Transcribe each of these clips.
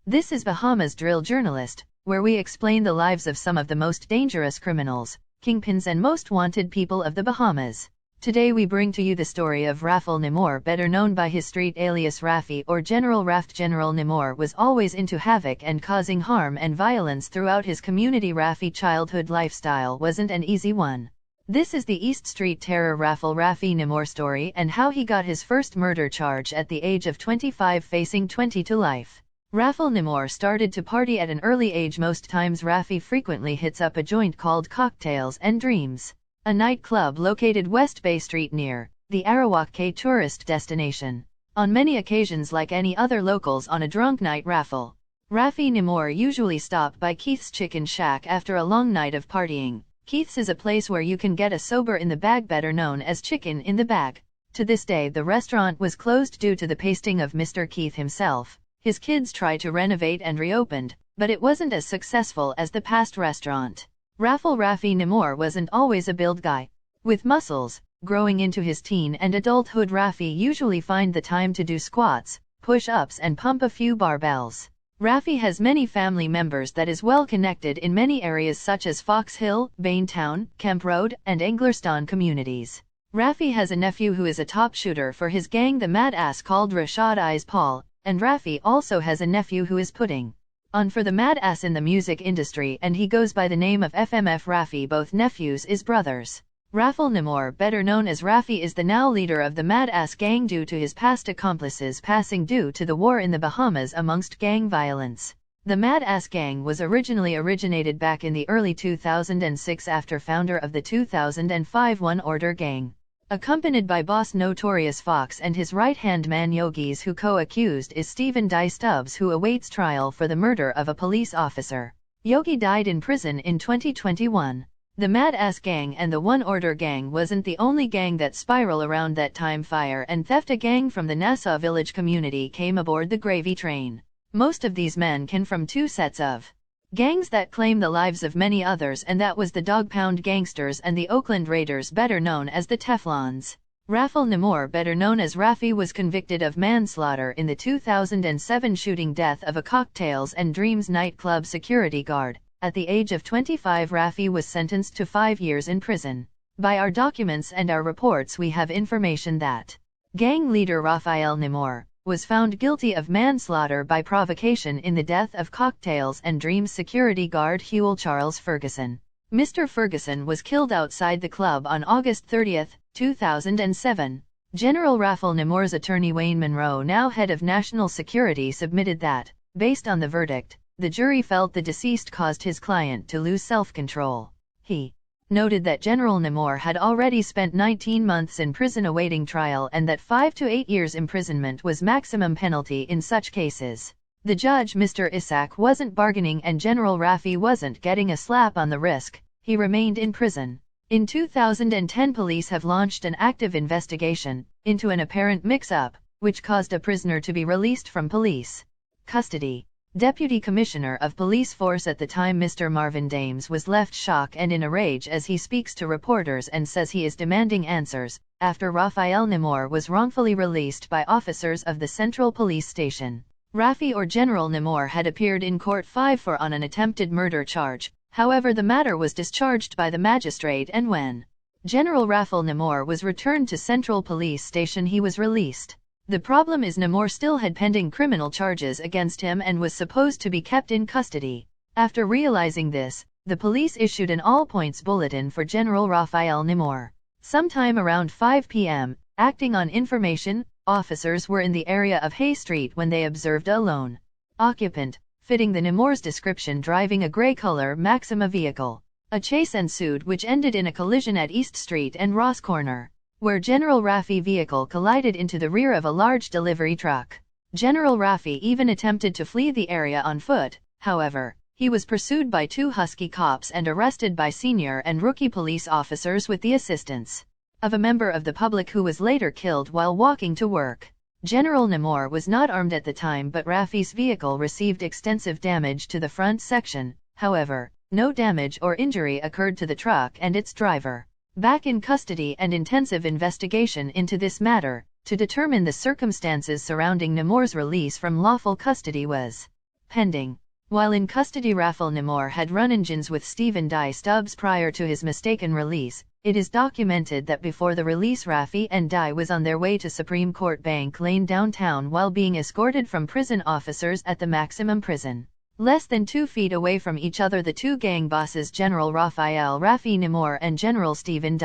This is Bahamas Drill Journalist, where we explain the lives of some of the most dangerous criminals, kingpins and most wanted people of the Bahamas. Today we bring to you the story of Raffy Nimor, better known by his street alias Raffy or General Raft. General Nimor was always into havoc and causing harm and violence throughout his community. Raffy's childhood lifestyle wasn't an easy one. This is the East Street Terror Raffy Nimor story and how he got his first murder charge at the age of 25, facing 20 to life. Raffy Nimor started to party at an early age. Most times Raffy frequently hits up a joint called Cocktails and Dreams, a nightclub located West Bay Street near the Arawak tourist destination. On many occasions, like any other locals on a drunk night, Raffy Nimor usually stopped by Keith's Chicken Shack after a long night of partying. Keith's is a place where you can get a sober in the bag, better known as chicken in the bag. To this day the restaurant was closed due to the pasting of Mr. Keith himself. His kids tried to renovate and reopened, but it wasn't as successful as the past restaurant. Raffy Nimor wasn't always a build guy with muscles. Growing into his teen and adulthood, Raffy usually find the time to do squats, push-ups and pump a few barbells. Raffy has many family members that is well connected in many areas such as Fox Hill, Baintown, Kemp Road, and Anglerston communities. Raffy has a nephew who is a top shooter for his gang, the Mad Ass, called Rashad Eyes Paul, and Raffy also has a nephew who is putting on for the Mad Ass in the music industry, and he goes by the name of FMF Raffy. Both nephews is brothers. Raffy Nimor, better known as Raffy, is the now leader of the Mad Ass gang due to his past accomplices passing due to the war in the Bahamas amongst gang violence. The Mad Ass gang was originated back in the early 2006 after founder of the 2005 One Order gang, accompanied by boss Notorious Fox and his right-hand man Yogis, who co-accused is Stephen Stubbs, who awaits trial for the murder of a police officer. Yogi died in prison in 2021. The Mad Ass gang and the One Order gang wasn't the only gang that spiraled around that time. Fire and theft, a gang from the Nassau Village community, came aboard the gravy train. Most of these men came from two sets of gangs that claim the lives of many others, and that was the Dog Pound Gangsters and the Oakland Raiders, better known as the Teflons. Raffy Nimor, better known as Raffy, was convicted of manslaughter in the 2007 shooting death of a Cocktails and Dreams nightclub security guard. At the age of 25, Raffy was sentenced to 5 years in prison. By our documents and our reports we have information that gang leader Raffy Nimor was found guilty of manslaughter by provocation in the death of Cocktails and Dreams security guard Huel Charles Ferguson. Mr. Ferguson was killed outside the club on August 30, 2007. General Raffy Nimor's attorney Wayne Monroe, now head of national security, submitted that, based on the verdict, the jury felt the deceased caused his client to lose self-control. He noted that General Nimor had already spent 19 months in prison awaiting trial and that 5 to 8 years imprisonment was maximum penalty in such cases. The judge, Mr. Isaac, wasn't bargaining and General Raffy wasn't getting a slap on the wrist. He remained in prison. In 2010, police have launched an active investigation into an apparent mix-up, which caused a prisoner to be released from police custody. Deputy Commissioner of Police Force at the time, Mr. Marvin Dames, was left shocked and in a rage as he speaks to reporters and says he is demanding answers after Raffy Nimor was wrongfully released by officers of the Central Police Station. Raffy or General Nimor had appeared in court 5 on an attempted murder charge. However, the matter was discharged by the magistrate, and when General Raffy Nimor was returned to Central Police Station, he was released. The problem is Nimor still had pending criminal charges against him and was supposed to be kept in custody. After realizing this, the police issued an all-points bulletin for General Raffy Nimor. Sometime around 5 p.m., acting on information, officers were in the area of Hay Street when they observed a lone occupant, fitting the Nimor's description, driving a gray-color Maxima vehicle. A chase ensued which ended in a collision at East Street and Ross Corner, where General Raffy vehicle collided into the rear of a large delivery truck. General Raffy even attempted to flee the area on foot. However, he was pursued by 2 husky cops and arrested by senior and rookie police officers with the assistance of a member of the public who was later killed while walking to work. General Nimor was not armed at the time, but Raffy's vehicle received extensive damage to the front section. However, no damage or injury occurred to the truck and its driver. Back in custody, and intensive investigation into this matter to determine the circumstances surrounding Nimor's release from lawful custody was pending. While in custody, Raffy Nimor had run-ins with Stephen Stubbs prior to his mistaken release. It is documented that before the release, Raffy and Di was on their way to Supreme Court Bank Lane downtown while being escorted from prison officers at the maximum prison. Less than 2 feet away from each other, the two gang bosses, General Raffy Nimor and General Stephen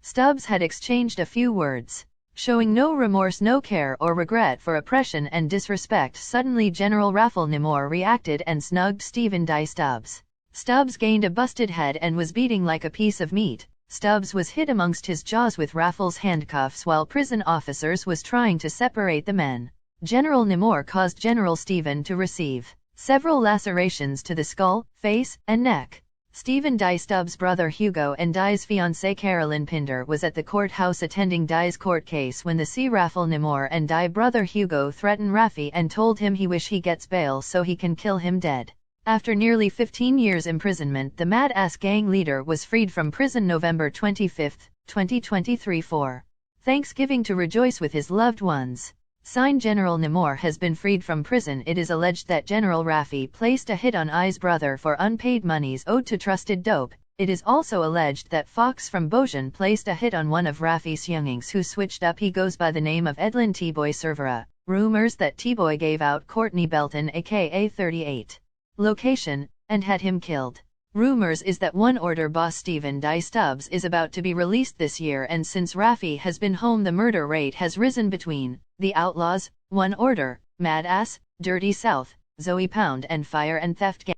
Stubbs, had exchanged a few words. Showing no remorse, no care or regret for oppression and disrespect, suddenly General Raffy Nimor reacted and snugged Stephen Stubbs. Stubbs gained a busted head and was beating like a piece of meat. Stubbs was hit amongst his jaws with Raffy's handcuffs while prison officers was trying to separate the men. General Nimor caused General Stephen to receive several lacerations to the skull, face, and neck. Stephen Stubbs' brother Hugo and Di's fiancée Carolyn Pinder was at the courthouse attending Di's court case when the Raffy Nimor and Di brother Hugo threatened Raffy and told him he wish he gets bail so he can kill him dead. After nearly 15 years imprisonment, the mad-ass gang leader was freed from prison November 25, 2023 for Thanksgiving to rejoice with his loved ones. Signed, General Nimor has been freed from prison. It is alleged that General Raffy placed a hit on I's brother for unpaid monies owed to trusted dope. It is also alleged that Fox from Bojan placed a hit on one of Raffy's youngings who switched up. He goes by the name of Edlin T-Boy Cervera. Rumors that T-Boy gave out Courtney Belton aka 38 location, and had him killed. Rumors is that One Order boss Stephen Stubbs is about to be released this year, and since Raffy has been home, the murder rate has risen between the Outlaws, One Order, Mad Ass, Dirty South, Zoe Pound and Fire and Theft Gang.